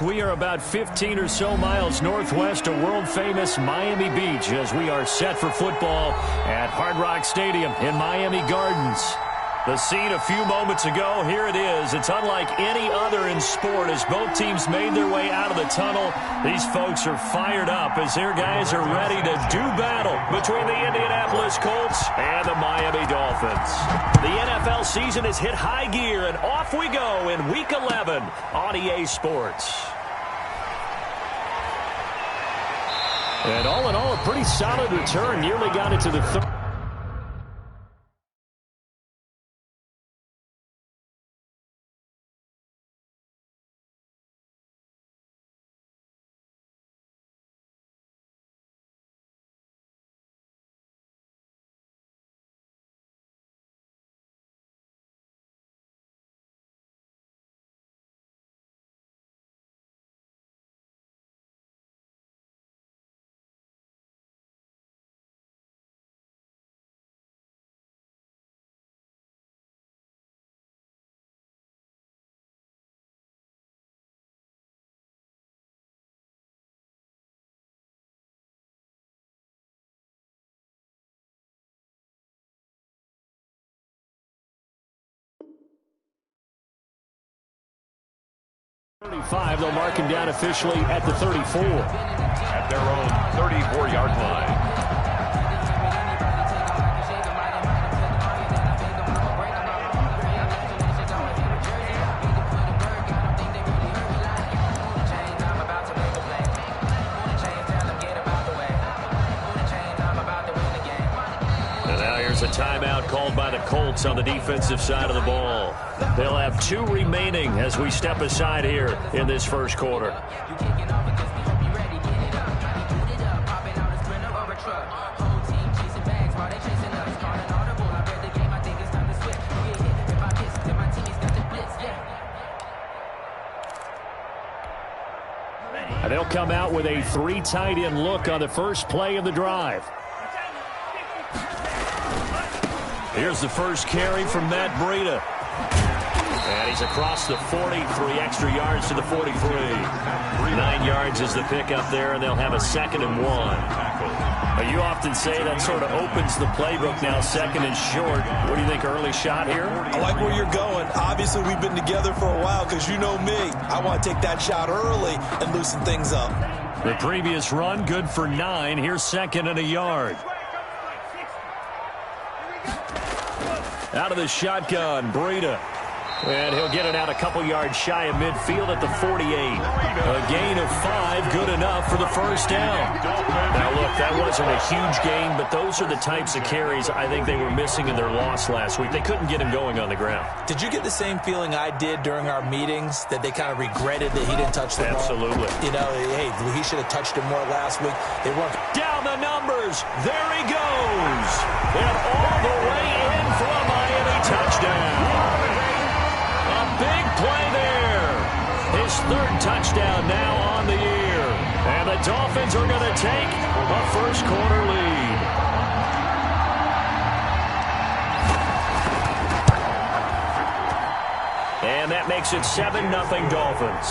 we are about 15 or so miles northwest of world-famous Miami Beach as we are set for football at Hard Rock Stadium in Miami Gardens. The scene a few moments ago, here it is. It's unlike any other in sport as both teams made their way out of the tunnel. These folks are fired up as their guys are ready to do battle between the Indianapolis Colts and the Miami Dolphins. The NFL season has hit high gear, and off we go in Week 11 on EA Sports. And all in all, a pretty solid return. Nearly got into the third. They'll mark him down officially at the 34. At their own 34-yard line. And now here's a timeout called by the Colts on the defensive side of the ball. They'll have 2 remaining as we step aside here in this first quarter. And they'll come out with a 3 tight end look on the first play of the drive. Here's the first carry from Matt Breida. And he's across the 40, 3 extra yards to the 43. 9 yards is the pickup there, and they'll have a 2nd and 1. You often say that sort of opens the playbook now, 2nd and short. What do you think, early shot here? I like where you're going. Obviously, we've been together for a while because you know me. I want to take that shot early and loosen things up. The previous run, good for 9. Here's 2nd and a yard. Out of the shotgun, Breida. And he'll get it out a couple yards shy of midfield at the 48. A gain of 5, good enough for the first down. Now, look, that wasn't a huge gain, but those are the types of carries I think they were missing in their loss last week. They couldn't get him going on the ground. Did you get the same feeling I did during our meetings, that they kind of regretted that he didn't touch the ball? Absolutely. You know, hey, he should have touched it more last week. They weren't. Down the numbers. There he goes. And all the way in for a Miami touchdown. Big play there. His 3rd touchdown now on the year. And the Dolphins are going to take a first quarter lead. And that makes it 7-0 Dolphins.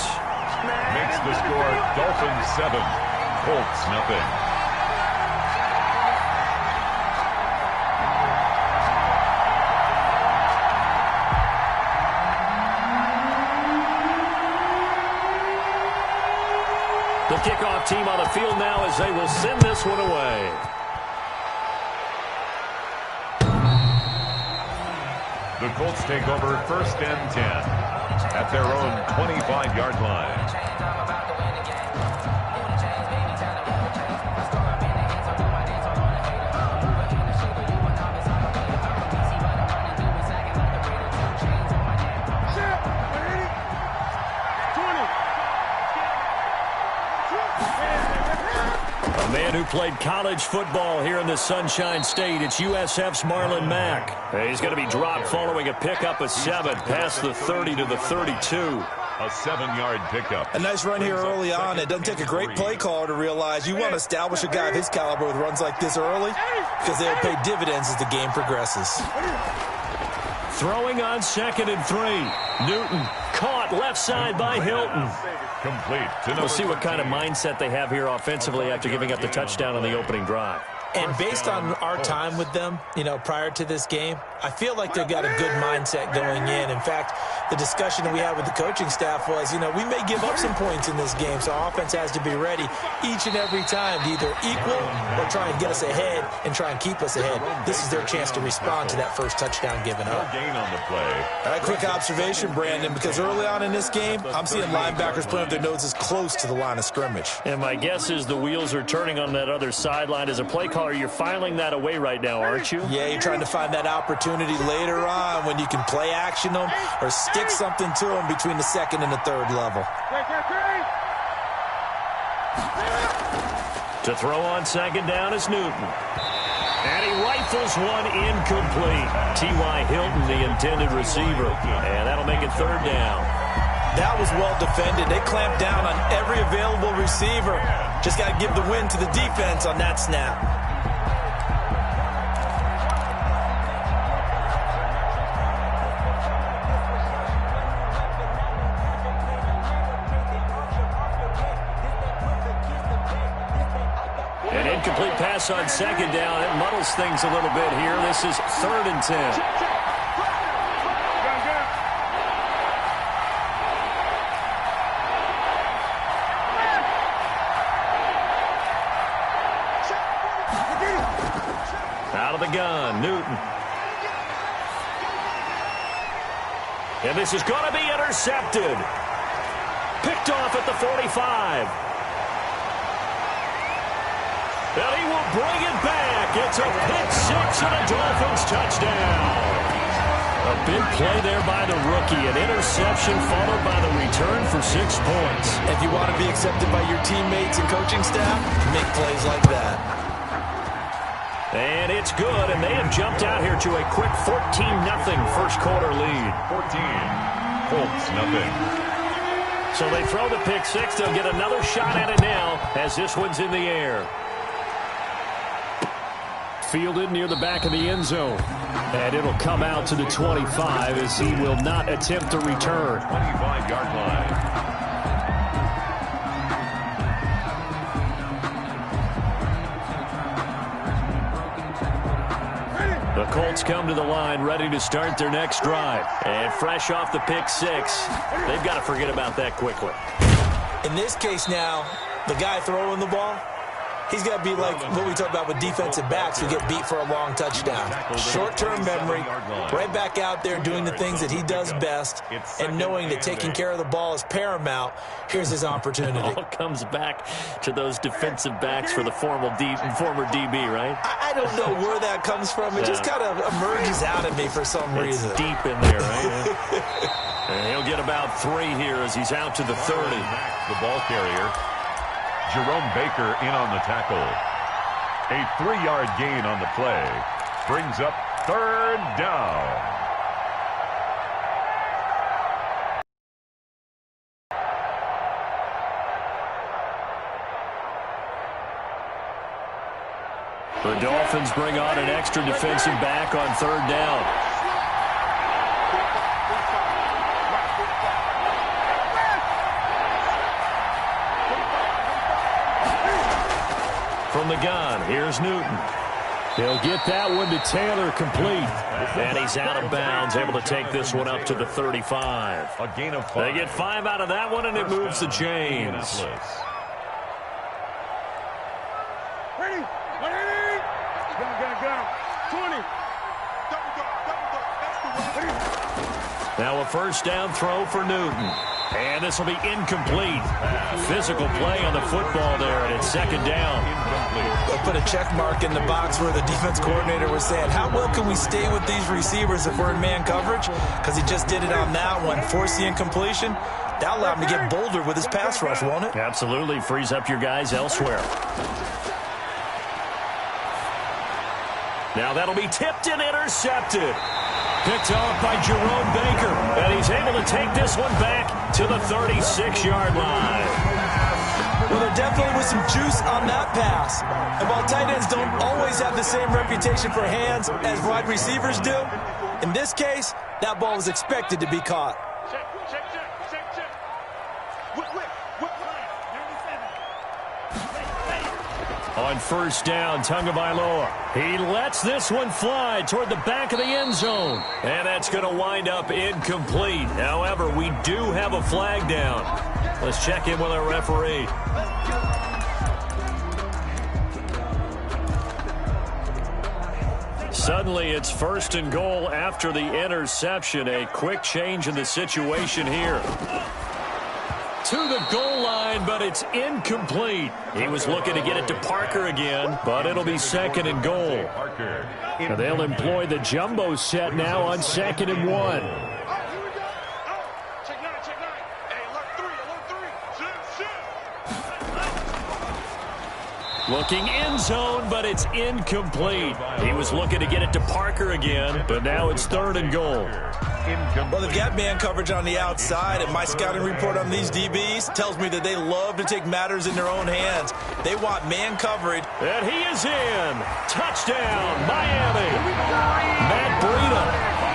Makes the score Dolphins 7, Colts 0. The kickoff team on the field now as they will send this one away. The Colts take over 1st and 10 at their own 25-yard line. Man who played college football here in the Sunshine State. It's USF's Marlon Mack. He's going to be dropped following a pickup of 7 past the 30 to the 32. A 7-yard pickup. A nice run here early on. It doesn't take a great play caller to realize you want to establish a guy of his caliber with runs like this early because they'll pay dividends as the game progresses. Throwing on 2nd and 3. Newton caught left side by Hilton. Complete. We'll see what kind of mindset they have here offensively after giving up the touchdown on the opening drive. And based on our time with them, prior to this game, I feel like they've got a good mindset going in. In fact, the discussion that we had with the coaching staff was, we may give up some points in this game, so our offense has to be ready each and every time to either equal or try and get us ahead and try and keep us ahead. This is their chance to respond to that first touchdown given up. Gain on the play. All right, quick observation, Brandon, because early on in this game, I'm seeing linebackers putting up their noses close to the line of scrimmage. And my guess is the wheels are turning on that other sideline. As a play caller, you're filing that away right now, aren't you? Yeah, you're trying to find that opportunity later on when you can play action them or stick something to them between the 2nd and the 3rd level. To throw on 2nd down is Newton. And he rifles one incomplete. T.Y. Hilton, the intended receiver. And that'll make it 3rd down. That was well defended. They clamped down on every available receiver. Just got to give the win to the defense on that snap. An incomplete pass on 2nd down. It muddles things a little bit here. This is 3rd and 10. Out of the gun, Newton. And this is going to be intercepted. Picked off at the 45. And he will bring it back. It's a pick-6 and a Dolphins touchdown. A big play there by the rookie. An interception followed by the return for 6 points. If you want to be accepted by your teammates and coaching staff, make plays like that. And it's good, and they have jumped out here to a quick 14-0 first quarter lead. 14. Colts, nothing. So they throw the pick-6. They'll get another shot at it now as this one's in the air. Fielded near the back of the end zone. And it'll come out to the 25 as he will not attempt to return. 25-yard line. The Colts come to the line ready to start their next drive. And fresh off the pick-6, they've got to forget about that quickly. In this case now, the guy throwing the ball, he's got to be like what we talk about with defensive backs who get beat for a long touchdown. Short-term memory, right back out there doing the things that he does best, and knowing that taking care of the ball is paramount. Here's his opportunity. It all comes back to those defensive backs for the former DB, right? I don't know where that comes from. It just kind of emerges out of me for some reason. It's deep in there, right? And he'll get about 3 here as he's out to the 30. The ball carrier. Jerome Baker in on the tackle. A 3-yard gain on the play. Brings up 3rd down. The Dolphins bring on an extra defensive back on 3rd down. From the gun, here's Newton. He'll get that one to Taylor complete. And he's out of bounds, able to take this one up to the 35. A gain of 5. They get 5 out of that one, and it moves the chains. Ready? 20. Now a first down throw for Newton. And this will be incomplete. Physical play on the football there, and it's 2nd down. They'll put a check mark in the box where the defense coordinator was saying, how well can we stay with these receivers if we're in man coverage? Because he just did it on that one. Force the incompletion. That'll allow him to get bolder with his pass rush, won't it? Absolutely. Frees up your guys elsewhere. Now that'll be tipped and intercepted. Picked off by Jerome Baker. And he's able to take this one back to the 36-yard line. Well, there definitely was some juice on that pass. And while tight ends don't always have the same reputation for hands as wide receivers do, In this case, that ball was expected to be caught. Check. Whip. On first down, Tagovailoa. He lets this one fly toward the back of the end zone. And that's going to wind up incomplete. However, we do have a flag down. Let's check in with our referee. Suddenly, it's first and goal after the interception. A quick change in the situation here. To the goal line, but it's incomplete. He was looking to get it to Parker again, but it'll be second and goal. And they'll employ the jumbo set now on 2nd and 1. Check nine. Hey, alert three. Looking end zone, but it's incomplete. He was looking to get it to Parker again, but now it's 3rd and goal. Well, they've got man coverage on the outside, and my scouting report on these DBs tells me that they love to take matters in their own hands. They want man coverage. And he is in. Touchdown, Miami. Matt Breida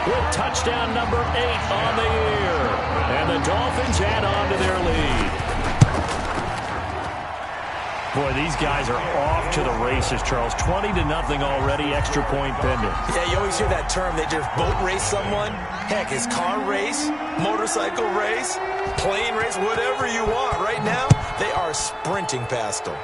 with touchdown number 8 on the year. And the Dolphins add on to their lead. Boy, these guys are off to the races, Charles. 20-0 already, extra point pending. Yeah, you always hear that term. They just boat race someone. Heck, it's car race, motorcycle race, plane race, whatever you want. Right now, they are sprinting past them.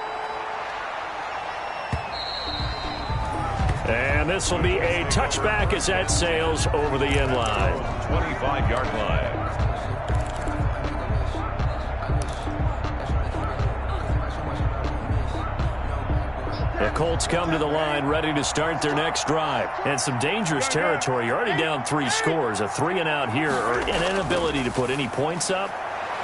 And this will be a touchback as that sails over the end line. 25-yard line. The Colts come to the line ready to start their next drive. And some dangerous territory. You're already down 3 scores. A 3-and-out here or an inability to put any points up.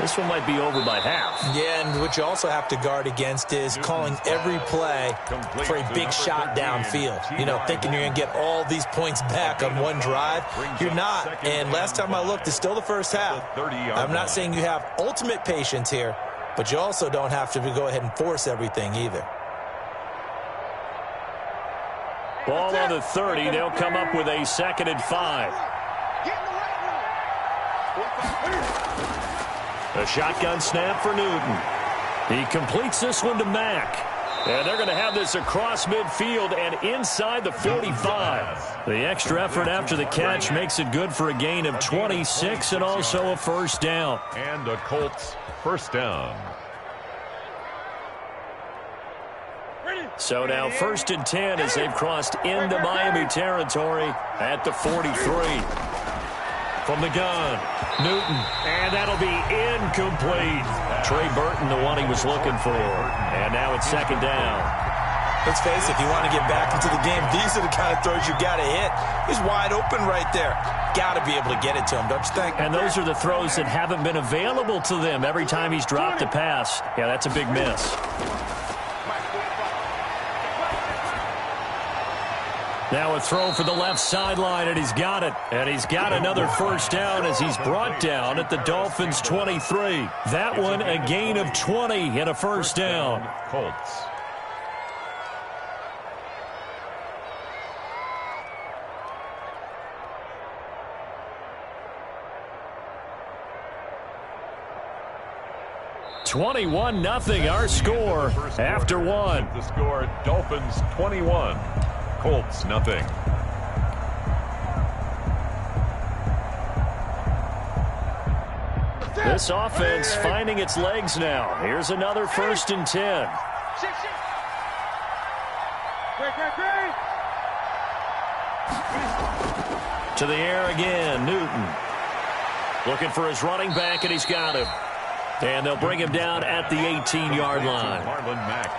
This one might be over by half. Yeah, and what you also have to guard against is calling every play for a big shot downfield. You know, thinking you're going to get all these points back on one drive. You're not. And last time I looked, it's still the first half. I'm not saying you have ultimate patience here, but you also don't have to go ahead and force everything either. Ball on the 30. They'll come up with a 2nd and 5. A shotgun snap for Newton. He completes this one to Mack. And they're going to have this across midfield and inside the 45. The extra effort after the catch makes it good for a gain of 26 and also a first down. And the Colts first down. So now 1st and 10 as they've crossed into Miami territory at the 43. From the gun, Newton, and that'll be incomplete. Trey Burton, the one he was looking for. And now it's 2nd down. Let's face it, if you want to get back into the game, these are the kind of throws you got to hit. He's wide open right there. Got to be able to get it to him, don't you think? And those are the throws that haven't been available to them every time he's dropped a pass. Yeah, that's a big miss. Now a throw for the left sideline, and he's got it. And he's got another first down as he's brought down at the Dolphins' 23. That one a gain of 20 and a first down. Colts. (21-0) our score after one. The score: Dolphins 21. Colts, nothing. This offense finding its legs now. Here's another 1st and 10. To the air again, Newton. Looking for his running back, and he's got him. And they'll bring him down at the 18-yard line.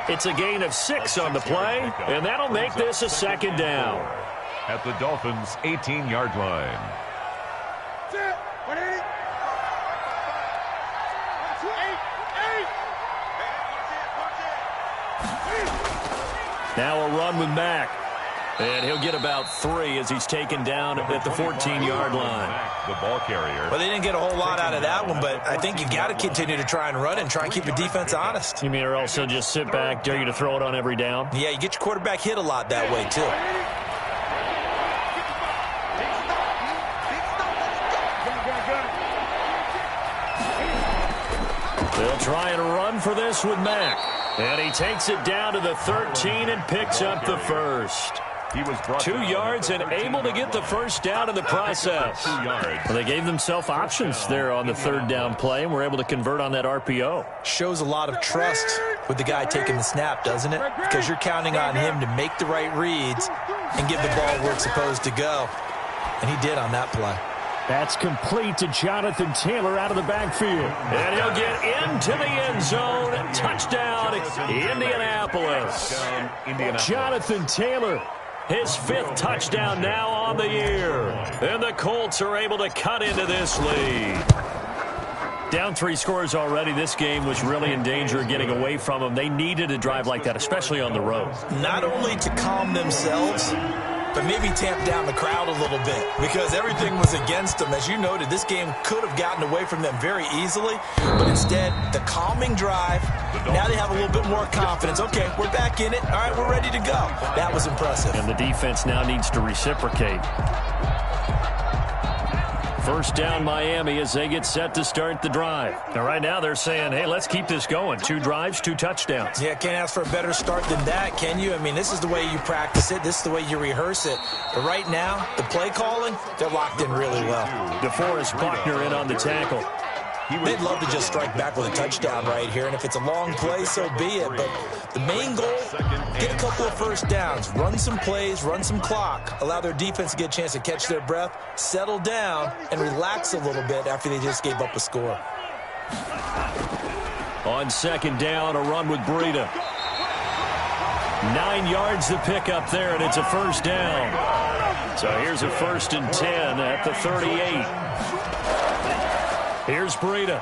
It's a gain of 6 on the play, and that'll make this a 2nd down. At the Dolphins' 18-yard line. Now a run with Mack. And he'll get about 3 as he's taken down at the 14-yard line. The ball carrier. Well, they didn't get a whole lot out of that one, but I think you got to continue to try and run and try and keep the defense honest. You mean or also just sit back, dare you to throw it on every down? Yeah, you get your quarterback hit a lot that way, too. They'll try and run for this with Mack. And he takes it down to the 13 and picks up the first. He was 2 yards and able to get the first down in the process. 2 yards. Well, they gave themselves options there on the third down play and were able to convert on that RPO. Shows a lot of trust with the guy taking the snap, doesn't it? Because you're counting on him to make the right reads and give the ball where it's supposed to go. And he did on that play. That's complete to Jonathan Taylor out of the backfield. And he'll get into the end zone. Touchdown, Indianapolis. Jonathan Taylor, his 5th touchdown now on the year. And the Colts are able to cut into this lead. Down 3 scores already. This game was really in danger of getting away from them. They needed a drive like that, especially on the road. Not only to calm themselves, but maybe tamp down the crowd a little bit because everything was against them. As you noted, this game could have gotten away from them very easily, but instead, the calming drive, now they have a little bit more confidence. Okay, we're back in it. All right, we're ready to go. That was impressive. And the defense now needs to reciprocate. First down, Miami, as they get set to start the drive. Now, right now, they're saying, hey, let's keep this going. 2 drives, 2 touchdowns. Yeah, can't ask for a better start than that, can you? I mean, this is the way you practice it. This is the way you rehearse it. But right now, the play calling, they're locked in really well. DeForest Buckner in on the tackle. They'd love to just strike back with a touchdown right here, and if it's a long play, so be it. But the main goal, get a couple of first downs, run some plays, run some clock, allow their defense to get a chance to catch their breath, settle down, and relax a little bit after they just gave up a score. On second down, a run with Breida. 9 yards the pick up there, and it's a first down. So here's a 1st and 10 at the 38. Here's Breida.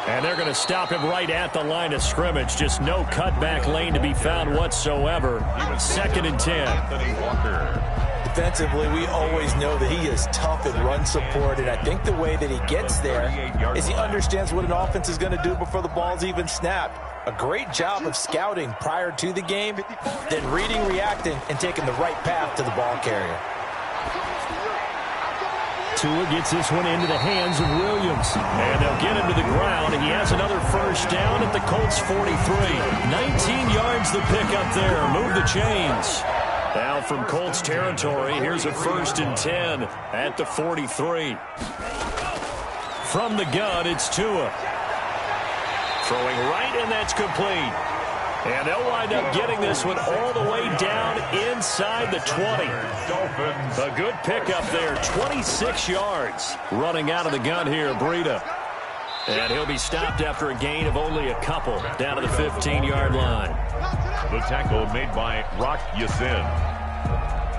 And they're going to stop him right at the line of scrimmage. Just no cutback lane to be found whatsoever. 2nd and 10. Defensively, we always know that he is tough in run support, and I think the way that he gets there is he understands what an offense is going to do before the ball's even snapped. A great job of scouting prior to the game, then reading, reacting, and taking the right path to the ball carrier. Tua gets this one into the hands of Williams. And they'll get him to the ground. He has another first down at the Colts 43. 19 yards the pick up there. Move the chains. Now from Colts territory, here's a 1st and 10 at the 43. From the gun, it's Tua. Throwing right, and that's complete. And they'll wind up getting this one all the way down inside the 20. A good pickup there, 26 yards. Running out of the gun here, Breida. And he'll be stopped after a gain of only a couple, down to the 15-yard line. The tackle made by Rock Yassin.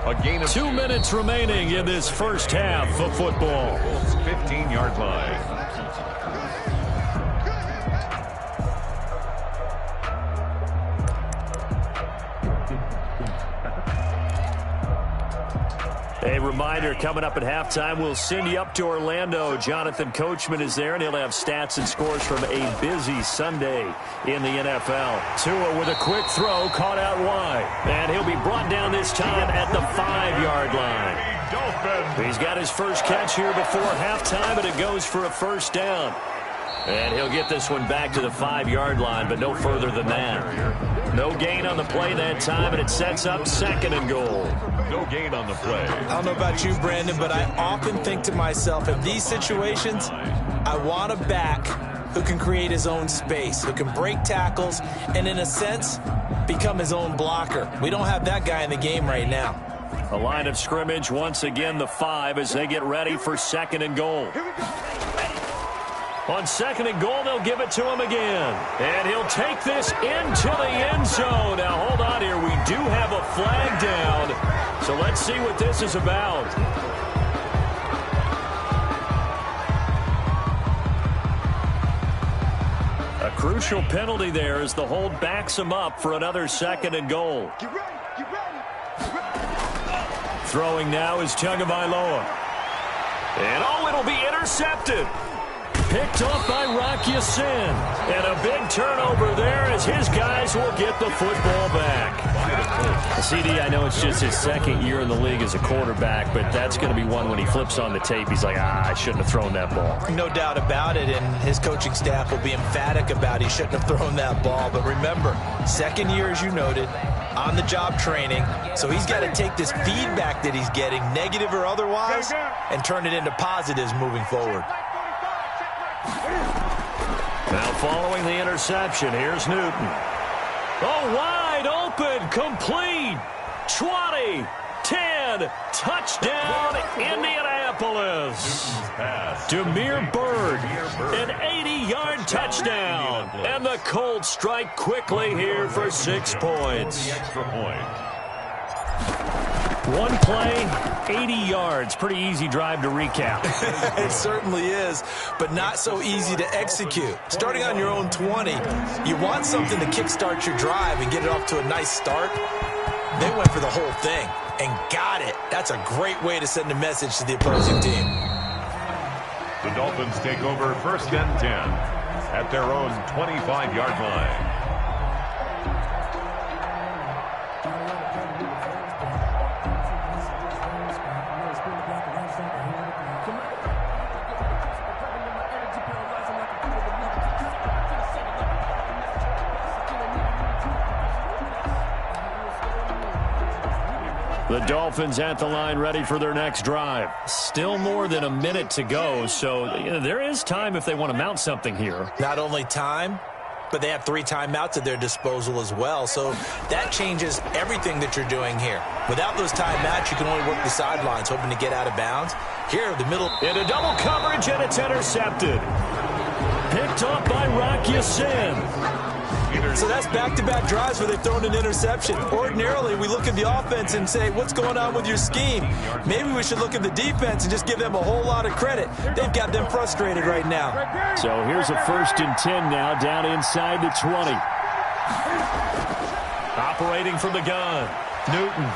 A gain of 2 minutes remaining in this first half of football. 15-yard line. A reminder, coming up at halftime, we'll send you up to Orlando. Jonathan Coachman is there, and he'll have stats and scores from a busy Sunday in the NFL. Tua with a quick throw, caught out wide. And he'll be brought down this time at the 5-yard line. He's got his first catch here before halftime, and it goes for a first down. And he'll get this one back to the 5-yard line, but no further than that. No gain on the play that time, and it sets up 2nd and goal. No gain on the play. I don't know about you, Brandon, but I often think to myself, in these situations, I want a back who can create his own space, who can break tackles, and in a sense, become his own blocker. We don't have that guy in the game right now. A line of scrimmage, once again the 5 as they get ready for 2nd and goal. On 2nd and goal, they'll give it to him again. And he'll take this into the end zone. Now, hold on here. We do have a flag down. So let's see what this is about. A crucial penalty there as the hold backs him up for another 2nd and goal. Throwing now is Tagovailoa. And, oh, it'll be intercepted. Picked off by Rocky Sin. And a big turnover there as his guys will get the football back. CD, I know it's just his second year in the league as a quarterback, but that's going to be one when he flips on the tape. He's like, I shouldn't have thrown that ball. No doubt about it, and his coaching staff will be emphatic about he shouldn't have thrown that ball. But remember, second year, as you noted, on-the-job training, so he's got to take this feedback that he's getting, negative or otherwise, and turn it into positives moving forward. Now following the interception, here's Newton. Oh, wide open, complete, 20, 10, touchdown, Indianapolis. Demir Bird, an 80-yard touchdown. And the Colts strike quickly here for 6 points. One play, 80 yards. Pretty easy drive to recap. It certainly is, but not so easy to execute. Starting on your own 20, you want something to kickstart your drive and get it off to a nice start. They went for the whole thing and got it. That's a great way to send a message to the opposing team. The Dolphins take over 1st and 10 at their own 25-yard line. The Dolphins at the line ready for their next drive. Still more than a minute to go, so there is time if they want to mount something here. Not only time, but they have 3 timeouts at their disposal as well, so that changes everything that you're doing here. Without those timeouts, you can only work the sidelines, hoping to get out of bounds. Here, the middle. Into double coverage, and it's intercepted. Picked off by Rocky Sin. So that's back-to-back drives where they've thrown an interception. Ordinarily, we look at the offense and say, what's going on with your scheme? Maybe we should look at the defense and just give them a whole lot of credit. They've got them frustrated right now. So here's a 1st and 10 now, down inside the 20. Operating from the gun, Newton.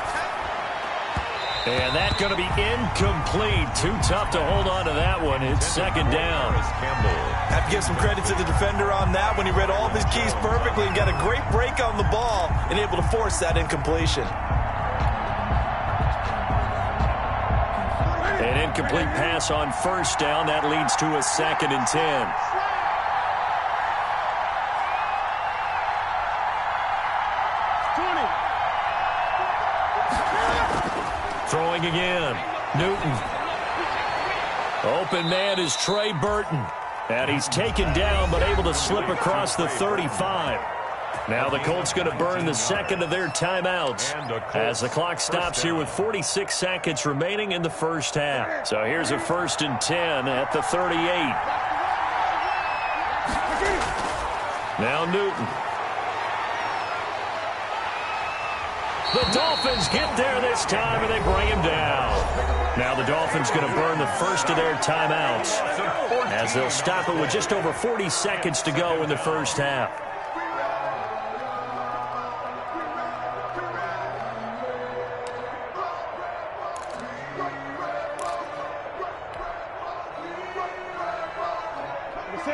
And that's going to be incomplete. Too tough to hold on to that one. It's 2nd down. Have to give some credit to the defender on that when he read all of his keys perfectly and got a great break on the ball and able to force that incompletion. An incomplete pass on 1st down. That leads to a 2nd and 10. Throwing again, Newton. Open man is Trey Burton. And he's taken down but able to slip across the 35. Now the Colts going to burn the 2nd of their timeouts as the clock stops here with 46 seconds remaining in the 1st half. So here's a 1st and 10 at the 38. Now Newton. The Dolphins get there this time, and they bring him down. Now the Dolphins going to burn the 1st of their timeouts as they'll stop it with just over 40 seconds to go in the 1st half.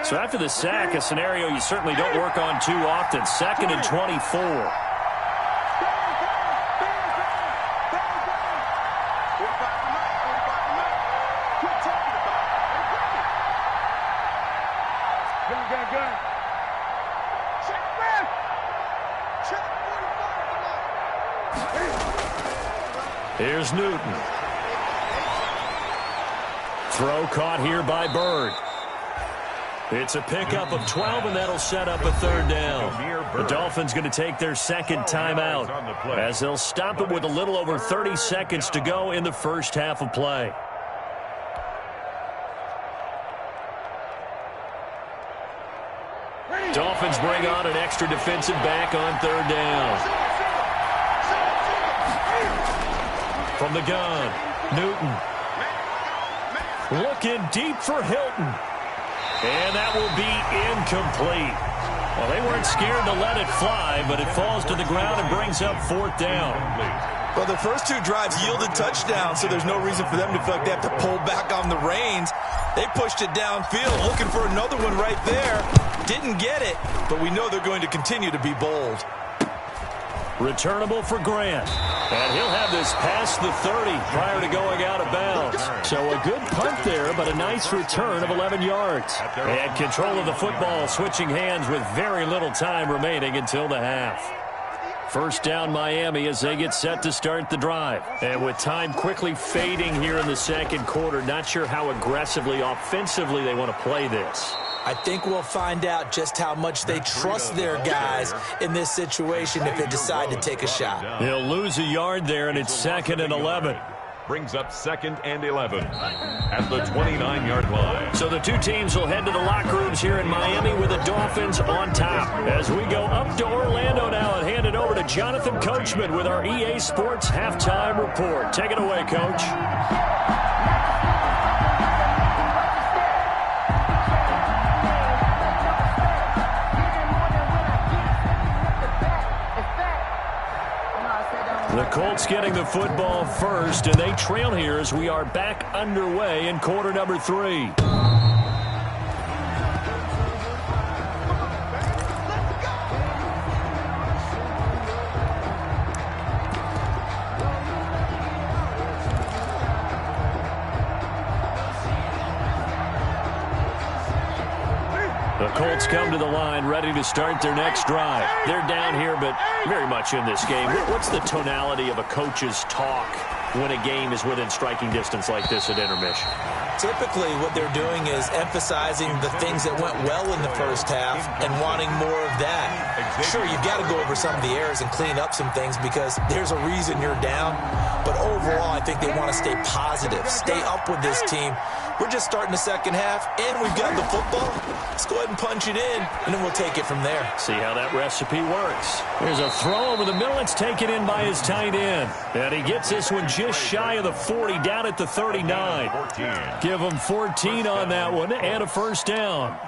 So after the sack, a scenario you certainly don't work on too often. 2nd and 24. Here's Newton. Throw caught here by Bird. It's a pickup of 12, and that'll set up a 3rd down. The Dolphins going to take their 2nd timeout as they'll stop it with a little over 30 seconds to go in the 1st half of play. Dolphins bring on an extra defensive back on 3rd down. From the gun, Newton. Looking deep for Hilton. And that will be incomplete. Well, they weren't scared to let it fly, but it falls to the ground and brings up 4th down. Well, the first two drives yielded touchdowns, so there's no reason for them to feel like they have to pull back on the reins. They pushed it downfield, looking for another one right there. Didn't get it, but we know they're going to continue to be bold. Returnable for Grant. And he'll have this past the 30 prior to going out of bounds. So a good punt there, but a nice return of 11 yards. And control of the football switching hands with very little time remaining until the half. First down Miami as they get set to start the drive. And with time quickly fading here in the second quarter, not sure how aggressively, offensively they want to play this. I think we'll find out just how much they trust their guys in this situation if they decide to take a shot. He'll lose a yard there, and it's 2nd and 11. Brings up 2nd and 11 at the 29-yard line. So the two teams will head to the locker rooms here in Miami with the Dolphins on top. As we go up to Orlando now and hand it over to Jonathan Coachman with our EA Sports Halftime Report. Take it away, Coach. The Colts getting the football first, and they trail here as we are back underway in quarter number 3. The Colts come to the line ready to start their next drive. They're down here, but very much in this game. What's the tonality of a coach's talk when a game is within striking distance like this at intermission? Typically, what they're doing is emphasizing the things that went well in the first half and wanting more of that. Sure, you've got to go over some of the errors and clean up some things because there's a reason you're down. But overall, I think they want to stay positive, stay up with this team. We're just starting the second half, and we've got the football. Let's go ahead and punch it in, and then we'll take it from there. See how that recipe works. There's a throw over the middle. It's taken in by his tight end. And he gets this one just shy of the 40, down at the 39. 14. Give him 14 on that one, and a first down.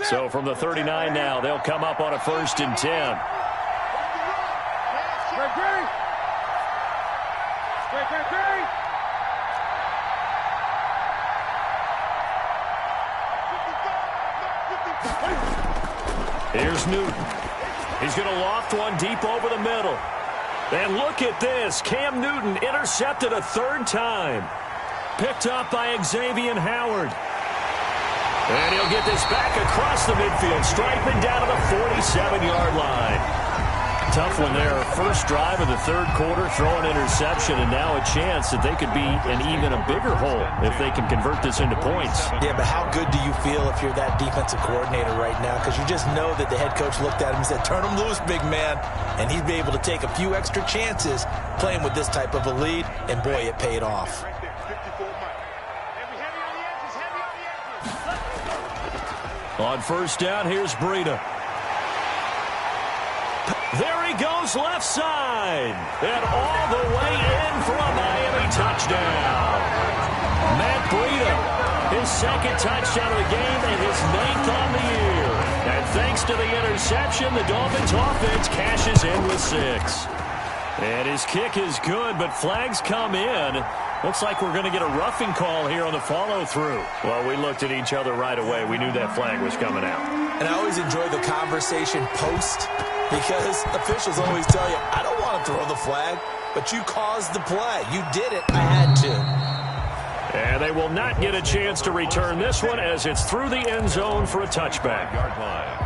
So from the 39 now, they'll come up on a 1st and 10. Here's Newton. He's going to loft one deep over the middle. And look at this. Cam Newton intercepted a 3rd time. Picked up by Xavier Howard. And he'll get this back across the midfield, striping down to the 47-yard line. Tough one there. First drive of the 3rd quarter, throw an interception, and now a chance that they could be in even a bigger hole if they can convert this into points. Yeah, but how good do you feel if you're that defensive coordinator right now? Because you just know that the head coach looked at him and said, turn him loose, big man. And he'd be able to take a few extra chances playing with this type of a lead, and boy, it paid off. On first down, here's Breida. There he goes left side. And all the way in for a Miami touchdown. Matt Breida, his 2nd touchdown of the game and his 9th on the year. And thanks to the interception, the Dolphins offense cashes in with 6. And his kick is good, but flags come in. Looks like we're going to get a roughing call here on the follow-through. Well, we looked at each other right away. We knew that flag was coming out. And I always enjoy the conversation post because officials always tell you, I don't want to throw the flag, but you caused the play. You did it. I had to. And they will not get a chance to return this one as it's through the end zone for a touchback. Yard line.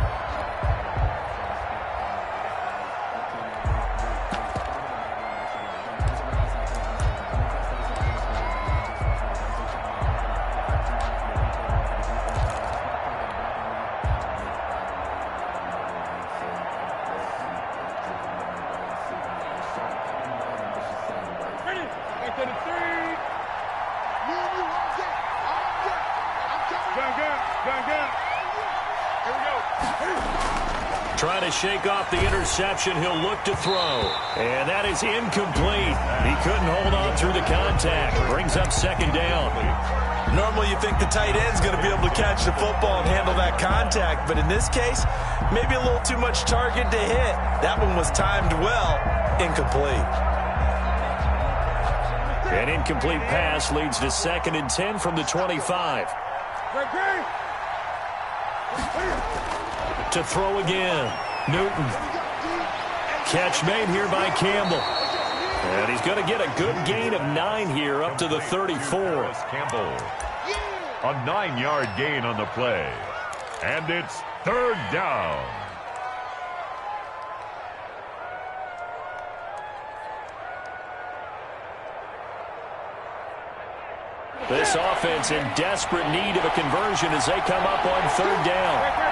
Trying to shake off the interception. He'll look to throw. And that is incomplete. He couldn't hold on through the contact. Brings up second down. Normally you think the tight end's going to be able to catch the football and handle that contact, but in this case, maybe a little too much target to hit. That one was timed well. Incomplete. An incomplete pass leads to 2nd and 10 from the 25. To throw again. Newton. Catch made here by Campbell. And he's going to get a good gain of 9 here up to the 34. Campbell. A 9-yard gain on the play. And it's 3rd down. This offense in desperate need of a conversion as they come up on 3rd down.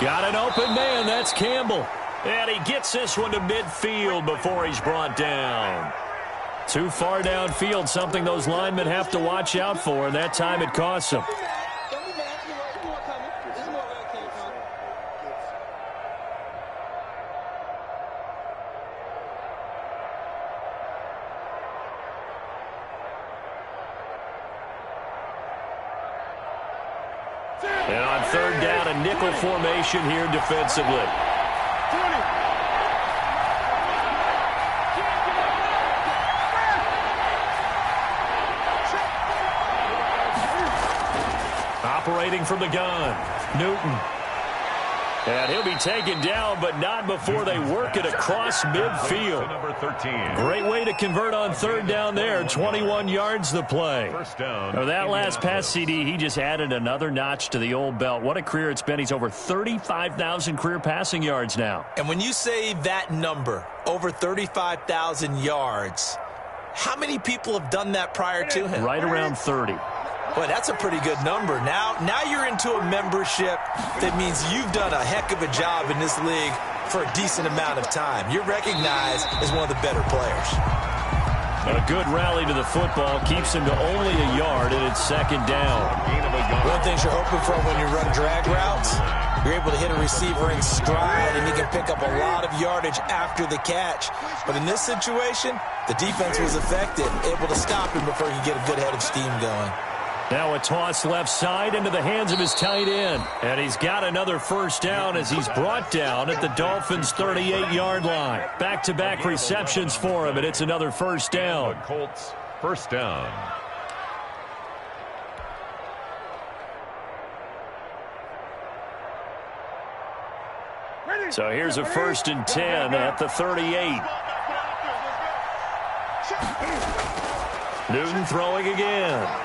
Got an open man. That's Campbell. And he gets this one to midfield before he's brought down. Too far downfield, something those linemen have to watch out for, and that time it costs them. And on 3rd down, a nickel formation here defensively. Operating from the gun, Newton. And he'll be taken down, but not before they work it across midfield. Number 13. Great way to convert on 3rd down there. 21 yards the play. First down. Now, that last pass CD, he just added another notch to the old belt. What a career it's been. He's over 35,000 career passing yards now. And when you say that number, over 35,000 yards, how many people have done that prior to him? Right around 30. Boy, that's a pretty good number. Now you're into a membership that means you've done a heck of a job in this league for a decent amount of time. You're recognized as one of the better players. A good rally to the football keeps him to only a yard, and it's 2nd down. One thing you're hoping for when you run drag routes, you're able to hit a receiver in stride, and he can pick up a lot of yardage after the catch. But in this situation, the defense was effective, able to stop him before he could get a good head of steam going. Now a toss left side into the hands of his tight end. And he's got another 1st down as he's brought down at the Dolphins' 38-yard line. Back-to-back receptions for him, and it's another 1st down. Colts, 1st down. So here's a 1st and 10 at the 38. Newton throwing again.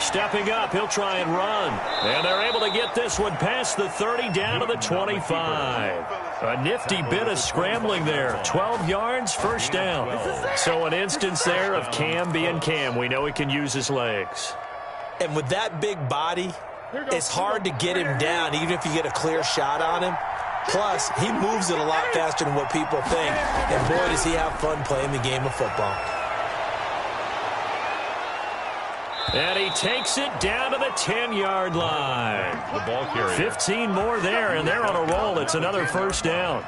Stepping up, he'll try and run. And they're able to get this one past the 30 down to the 25. A nifty bit of scrambling there. 12 yards, 1st down. So an instance there of Cam being Cam. We know he can use his legs. And with that big body, it's hard to get him down even if you get a clear shot on him. Plus, he moves it a lot faster than what people think. And boy, does he have fun playing the game of football. And he takes it down to the 10-yard line. The ball carrier. 15 more there, and they're on a roll. It's another 1st down.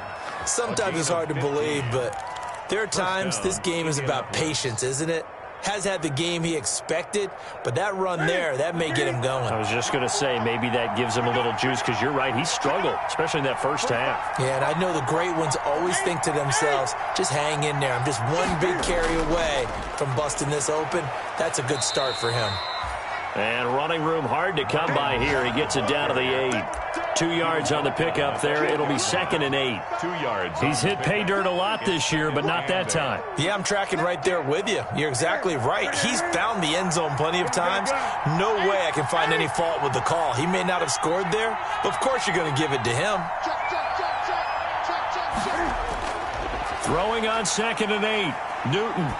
Sometimes it's hard to believe, but there are times this game is about patience, isn't it? Has had the game he expected, but that run there, that may get him going. I was just going to say, maybe that gives him a little juice, because you're right, he struggled, especially in that 1st half. Yeah, and I know the great ones always think to themselves, just hang in there. I'm just one big carry away from busting this open. That's a good start for him. And running room hard to come by here. He gets it down to the 8. 2 yards on the pickup there. It'll be 2nd and 8. 2 yards. He's hit pay dirt a lot this year, but not that time. Yeah, I'm tracking right there with you. You're exactly right. He's found the end zone plenty of times. No way I can find any fault with the call. He may not have scored there, but of course you're going to give it to him. Throwing on 2nd and 8. Newton.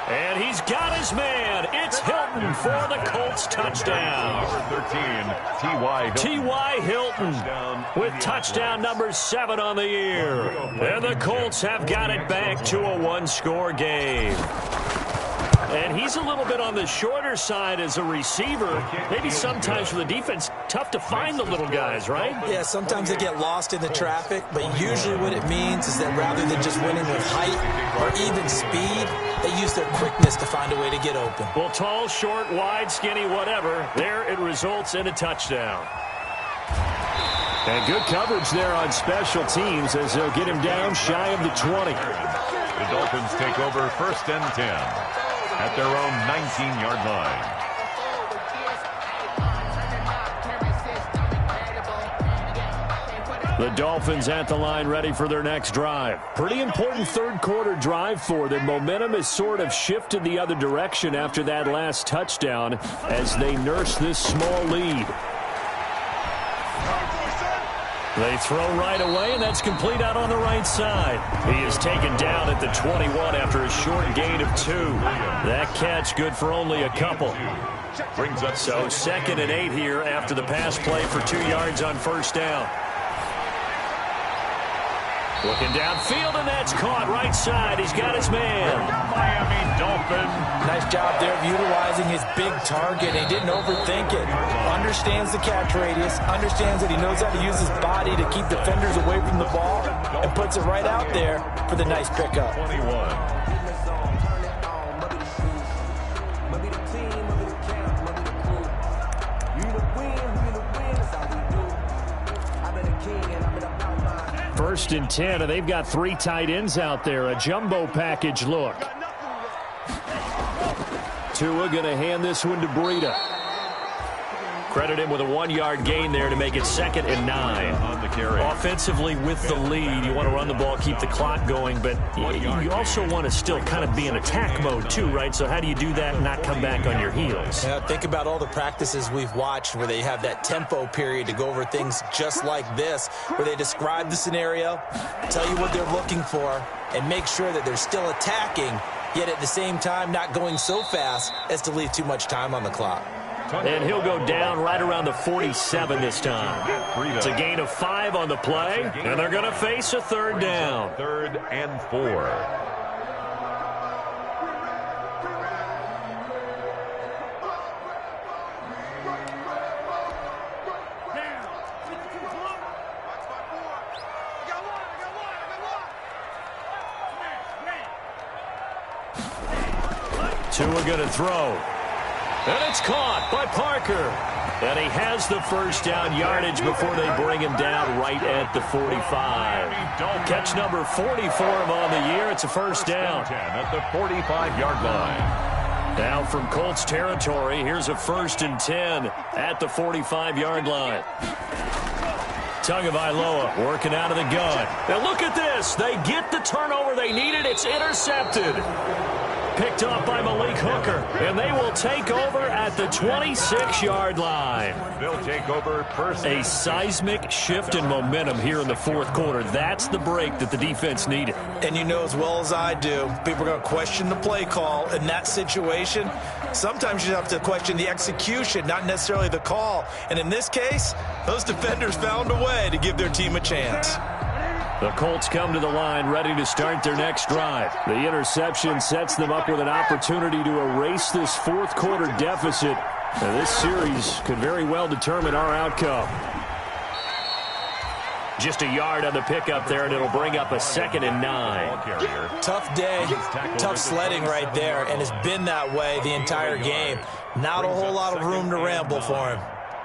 And he's got his man. It's Hilton for the Colts touchdown. Number 13, T.Y. Hilton with touchdown number 7 on the year. And the Colts have got it back to a 1-score game. And he's a little bit on the shorter side as a receiver. Maybe sometimes for the defense, tough to find the little guys, right? Yeah, sometimes they get lost in the traffic, but usually what it means is that rather than just winning with height or even speed, they use their quickness to find a way to get open. Well, tall, short, wide, skinny, whatever, there it results in a touchdown. And good coverage there on special teams as they'll get him down shy of the 20. The Dolphins take over 1st and 10 at their own 19-yard line. The Dolphins at the line ready for their next drive. Pretty important third quarter drive for them. Momentum has sort of shifted the other direction after that last touchdown as they nurse this small lead. They throw right away, and that's complete out on the right side. He is taken down at the 21 after a short gain of 2. That catch good for only a couple. So 2nd and 8 here after the pass play for 2 yards on 1st down. Looking downfield, and that's caught right side. He's got his man. Miami Dolphins. Nice job there of utilizing his big target. He didn't overthink it. Understands the catch radius. Understands that he knows how to use his body to keep defenders away from the ball. And puts it right out there for the nice pickup. 21. First and 10, and they've got 3 tight ends out there. A jumbo package look. Tua going to hand this one to Breida. Credit him with a 1-yard gain there to make it 2nd and 9. On the carry. Offensively with the lead, you want to run the ball, keep the clock going, but you also want to still kind of be in attack mode too, right? So how do you do that and not come back on your heels? Yeah, think about all the practices we've watched where they have that tempo period to go over things just like this, where they describe the scenario, tell you what they're looking for, and make sure that they're still attacking, yet at the same time not going so fast as to leave too much time on the clock. And he'll go down right around the 47 this time. It's a gain of 5 on the play, and they're going to face a 3rd down. 3rd and 4. Tua going to throw. And it's caught by Parker. And he has the 1st down yardage before they bring him down right at the 45. Catch number 40 for him on the year. It's a 1st down. 10 at the 45-yard line. Now from Colts territory, here's a 1st and 10 at the 45-yard line. Tagovailoa working out of the gun. Now look at this. They get the turnover they needed. It's intercepted. Picked off by Malik Hooker, and they will take over at the 26-yard line. They'll take over first. A seismic shift in momentum here in the 4th quarter. That's the break that the defense needed. And you know as well as I do, people are going to question the play call in that situation. Sometimes you have to question the execution, not necessarily the call. And in this case, those defenders found a way to give their team a chance. The Colts come to the line ready to start their next drive. The interception sets them up with an opportunity to erase this 4th quarter deficit. Now, this series could very well determine our outcome. Just a yard on the pickup there, and it'll bring up a 2nd and 9. Tough day, tough sledding right there, and it's been that way the entire game. Not a whole lot of room to ramble for him.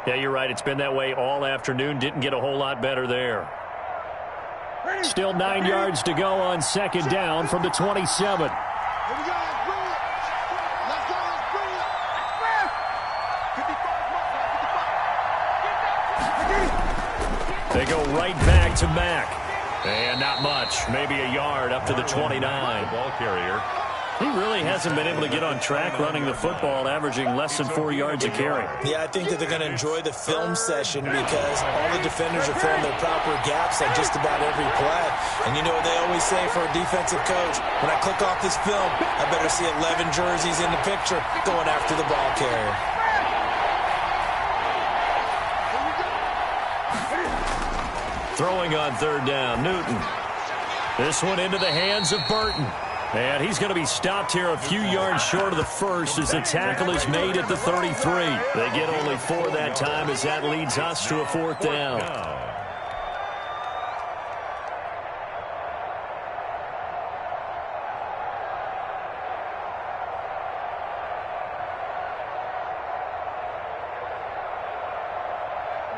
Yeah, you're right. It's been that way all afternoon. Didn't get a whole lot better there. Still 9 yards to go on 2nd down from the 27. They go right back to Mack. And not much. Maybe a yard up to the 29. Ball carrier. He really hasn't been able to get on track running the football, averaging less than 4 yards a carry. Yeah, I think that they're going to enjoy the film session because all the defenders are filling their proper gaps on just about every play. And you know what they always say for a defensive coach? When I click off this film, I better see 11 jerseys in the picture going after the ball carrier. Throwing on 3rd down, Newton. This one into the hands of Burton. And he's going to be stopped here a few yards short of the first as the tackle is made at the 33. They get only 4 that time as that leads us to a 4th down.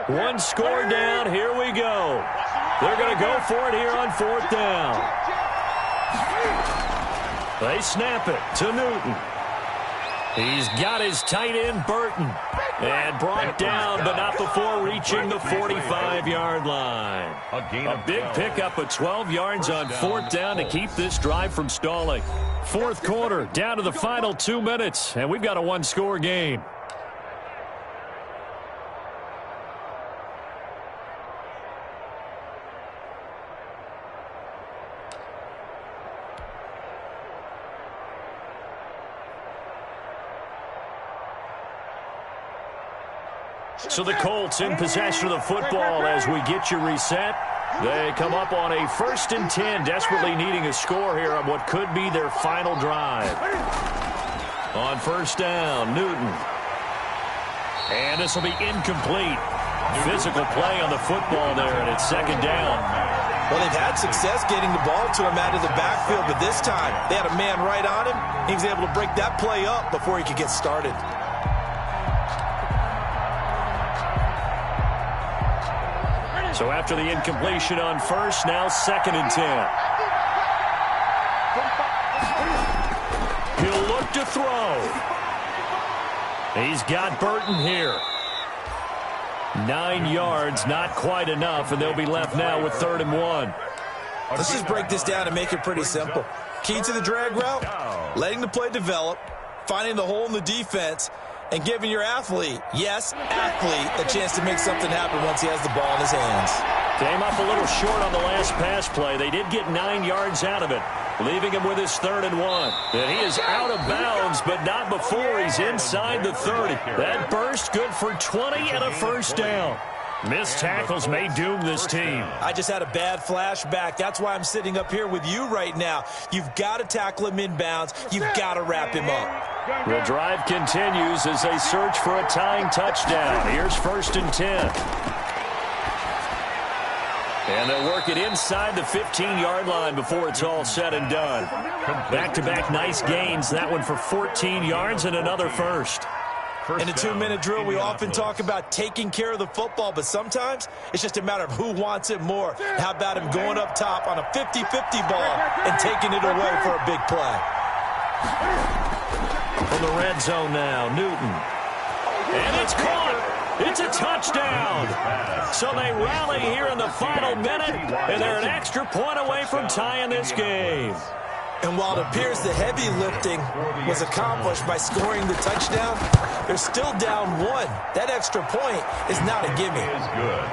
One score down. Here we go. They're going to go for it here on 4th down. They snap it to Newton. He's got his tight end, Burton. And brought down, but not before reaching the 45-yard line. A big pickup of 12 yards on 4th down to keep this drive from stalling. 4th quarter, down to the final 2 minutes, and we've got a one-score game. So the Colts in possession of the football as we get you reset. They come up on a 1st and 10, desperately needing a score here on what could be their final drive. On 1st down, Newton. And this will be incomplete. Physical play on the football there, and it's 2nd down. Well, they've had success getting the ball to him out of the backfield, but this time they had a man right on him. He was able to break that play up before he could get started. So after the incompletion on 1st, now 2nd and 10. He'll look to throw. He's got Burton here. 9 yards, not quite enough, and they'll be left now with 3rd and 1. Let's just break this down and make it pretty simple. Key to the drag route, letting the play develop, finding the hole in the defense, and giving your athlete, yes, athlete, a chance to make something happen once he has the ball in his hands. Came up a little short on the last pass play. They did get 9 yards out of it, leaving him with his 3rd and 1. And he is out of bounds, but not before he's inside the 30. That burst good for 20 and a 1st down. Missed tackles may doom this team. I just had a bad flashback. That's why I'm sitting up here with you right now. You've got to tackle him inbounds. You've got to wrap him up. The drive continues as they search for a tying touchdown. Here's 1st and 10. And they'll work it inside the 15-yard line before it's all said and done. Back-to-back nice gains. That one for 14 yards and another first. In a 2-minute drill, we often talk about taking care of the football, but sometimes it's just a matter of who wants it more. How about him going up top on a 50-50 ball and taking it away for a big play? From the red zone now, Newton. And it's caught. It's a touchdown. So they rally here in the final minute, and they're an extra point away from tying this game. And while it appears the heavy lifting was accomplished by scoring the touchdown, they're still down 1. That extra point is not a gimme.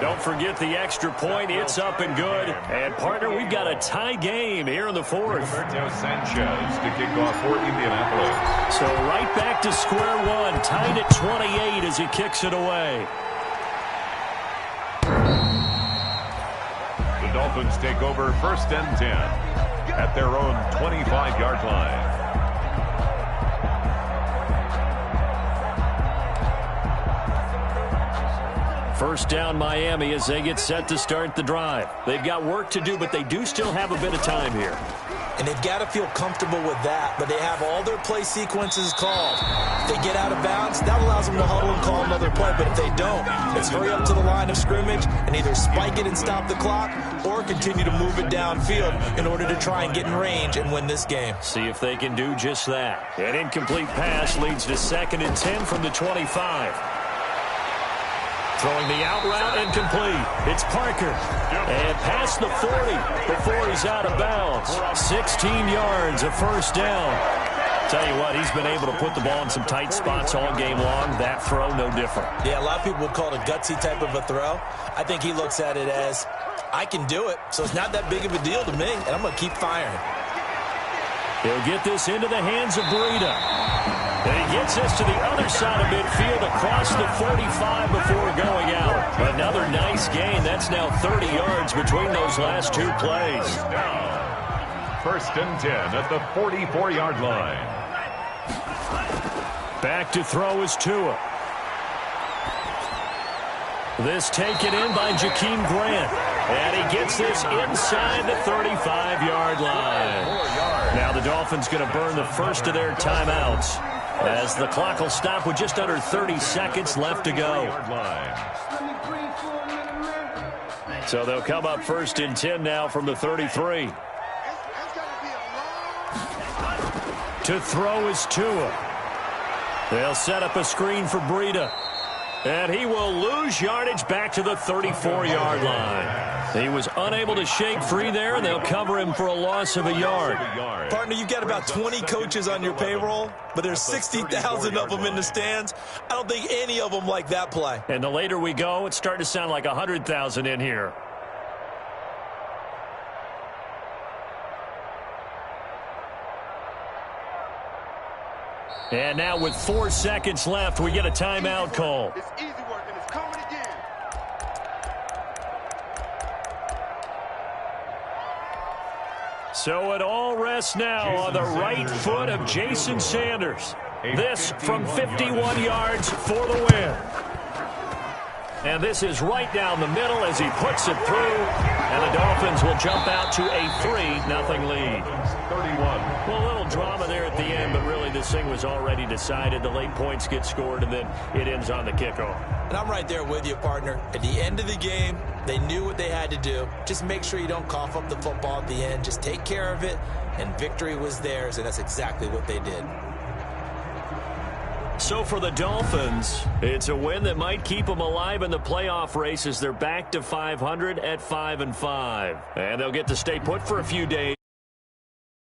Don't forget the extra point. It's up and good. And, partner, we've got a tie game here in the 4th. Sanchez to kick off for Indianapolis. So right back to square one, tied at 28 as he kicks it away. The Dolphins take over 1st and 10. At their own 25-yard line. First down Miami as they get set to start the drive. They've got work to do, but they do still have a bit of time here. And they've got to feel comfortable with that, but they have all their play sequences called. If they get out of bounds, that allows them to huddle and call another play, but if they don't, it's hurry up to the line of scrimmage and either spike it and stop the clock or continue to move it downfield in order to try and get in range and win this game. See if they can do just that. An incomplete pass leads to 2nd and 10 from the 25. Throwing the out route incomplete. It's Parker. And past the 40 before he's out of bounds. 16 yards, a 1st down. Tell you what, he's been able to put the ball in some tight spots all game long. That throw, no different. Yeah, a lot of people would call it a gutsy type of a throw. I think he looks at it as, I can do it, so it's not that big of a deal to me, and I'm going to keep firing. He'll get this into the hands of Breida. And he gets this to the other side of midfield across the 45 before going out. Another nice gain. That's now 30 yards between those last 2 plays. First and 10 at the 44-yard line. Back to throw is Tua. This taken in by Jakeem Grant. And he gets this inside the 35-yard line. Now the Dolphins going to burn the first of their timeouts as the clock will stop with just under 30 seconds left to go. So they'll come up first and 10 now from the 33. To throw is Tua. They'll set up a screen for Breida. And he will lose yardage back to the 34-yard line. He was unable to shake free there, and they'll cover him for a loss of a yard. Partner, you've got about 20 coaches on your payroll, but there's 60,000 of them in the stands. I don't think any of them like that play. And the later we go, it's starting to sound like 100,000 in here. And now with 4 seconds left, we get a timeout call. It's easy work, and it's coming again. So it all rests now on the right foot of Jason Sanders. This from 51 yards for the win. And this is right down the middle as he puts it through. And the Dolphins will jump out to a 3-0 lead. 31. Well, a little drama there at the end, but really this thing was already decided. The late points get scored, and then it ends on the kickoff. And I'm right there with you, partner. At the end of the game, they knew what they had to do. Just make sure you don't cough up the football at the end. Just take care of it, and victory was theirs, and that's exactly what they did. So for the Dolphins, it's a win that might keep them alive in the playoff race as they're back to 500 at 5-5. And they'll get to stay put for a few days.